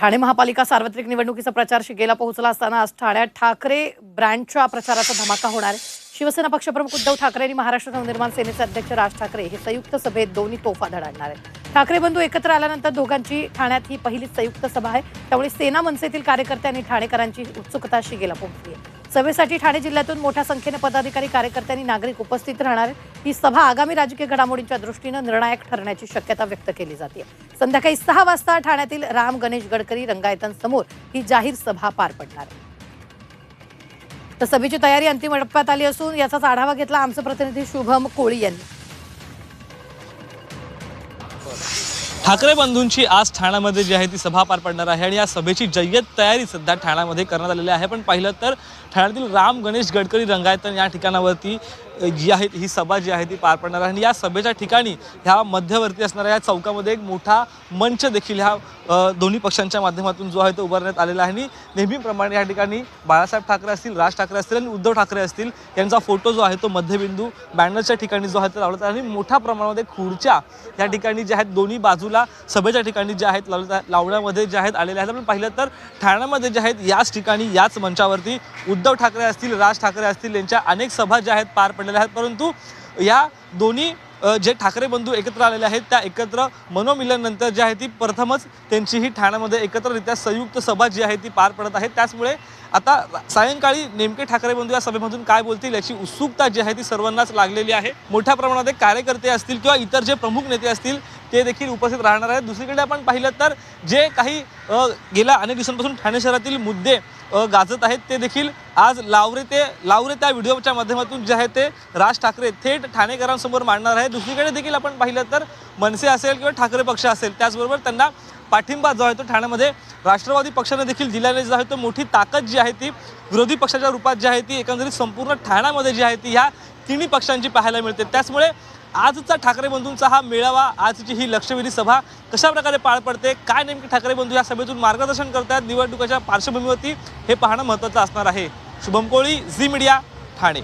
ठाणे महापालिका सार्वत्रिक निवडणुकीचा प्रचार शिगेला पोहोचला असताना आज ठाण्यात ठाकरे ब्रँडच्या प्रचाराचा धमाका होणार आहे। शिवसेना पक्षप्रमुख उद्धव ठाकरे आणि महाराष्ट्र नवनिर्माण सेनेचे अध्यक्ष राज ठाकरे हे संयुक्त सभेत दोन्ही तोफा धडाडणार आहेत। ठाकरे बंधू एकत्र आल्यानंतर दोघांची ठाण्यात ही पहिलीच संयुक्त सभा आहे, त्यामुळे सेना मनसेतील कार्यकर्ते आणि ठाणेकरांची उत्सुकता शिगेला पोहोचली आहे। सभेसाठी ठाणे जिल्ह्यातून मोठ्या संख्येने पदाधिकारी, कार्यकर्ते आणि नागरिक उपस्थित राहणार आहेत। ही सभा आगामी राजकीय घडामोडींच्या दृष्टीने निर्णायक ठरण्याची शक्यता व्यक्त केली जाते। संध्याकाळी 6 वाजता ठाण्यातील राम गणेश गडकरी रंगायतांसमोर ही जाहीर सभा पार पडणार आहे। तर सभेची तयारी अंतिम टप्प्यात आली असून याचाच आढावा घेतला आमचे प्रतिनिधी शुभम कोळी यांनी। ठाकरे बंधूंची आज ठाण्यामध्ये जी आहे ती सभा पार पडणार आहे आणि या सभेची जय्यत तयारी सध्या ठाण्यामध्ये करण्यात आलेली आहे। पण पाहिलं तर ठाण्यातील राम गणेश गडकरी रंगायतन या ठिकाणावरती जी आहे ही सभा जी आहे ती पार पडणार आहे आणि या सभेच्या ठिकाणी ह्या मध्यवर्ती असणाऱ्या या चौकामध्ये एक मोठा मंच देखील ह्या दोन्ही पक्षांच्या माध्यमातून जो आहे तो उभारण्यात आलेला आहे आणि नेहमीप्रमाणे या ठिकाणी बाळासाहेब ठाकरे असतील, राज ठाकरे असतील आणि उद्धव ठाकरे असतील यांचा फोटो जो आहे तो मध्यबिंदू बॅनरच्या ठिकाणी जो आहे तो लावण्यात आणि मोठ्या प्रमाणामध्ये खुर्च्या या ठिकाणी ज्या आहेत दोन्ही बाजूला सभेच्या ठिकाणी ज्या आहेत लावण्यामध्ये ज्या आहेत आलेल्या आहेत। आपण पाहिलं तर ठाण्यामध्ये ज्या आहेत याच ठिकाणी याच मंचावरती उद्धव ठाकरे असतील, राज ठाकरे असतील यांच्या अनेक सभा ज्या आहेत पार पडलेल्या आहेत। परंतु या दोन्ही जे ठाकरे बंधू एकत्र आलेले आहेत त्या एकत्र मनोमिलन नंतर जी आहे ती प्रथमच त्यांची ही ठाण्यामध्ये एकत्ररित्या संयुक्त सभा जी आहे ती पार पडत आहे। त्याचमुळे आता सायंकाळी नेमके ठाकरे बंधू या सभेमधून काय बोलतील याची उत्सुकता जी आहे ती सर्वांनाच लागलेली आहे। मोठ्या प्रमाणात कार्यकर्ते असतील किंवा इतर जे प्रमुख नेते असतील ते देखील उपस्थित राहणार आहेत। दुसरीकडे आपण पाहिलं तर जे काही गेल्या अनेक दिवसांपासून ठाणे शहरातील मुद्दे गाजत आहेत ते देखील आज लावरे त्या व्हिडिओच्या माध्यमातून जे आहे ते राज ठाकरे थेट ठाणेकरांसमोर मांडणार आहेत। दुसरीकडे देखील आपण पाहिलं तर मनसे असेल किंवा ठाकरे पक्ष असेल त्याचबरोबर त्यांना पाठिंबा जो आहे तो ठाण्यामध्ये राष्ट्रवादी पक्षाने देखील दिल्याने जो आहे तो मोठी ताकद जी आहे ती विरोधी पक्षाच्या रूपात जी आहे ती एकंदरीत संपूर्ण ठाण्यामध्ये जी आहे ती ह्या तिन्ही पक्षांची पाहायला मिळते। त्याचमुळे आजचा ठाकरे बंधूंचा हा मेळावा, आजची ही लक्षवेधी सभा कशा प्रकारे पार पडते, काय नेमके ठाकरे बंधू या सभेतून मार्गदर्शन करतात निवडणुकीच्या पार्श्वभूमीवरती हे पाहणं महत्त्वाचं असणार आहे। शुभम कोळी, झी मीडिया, ठाणे।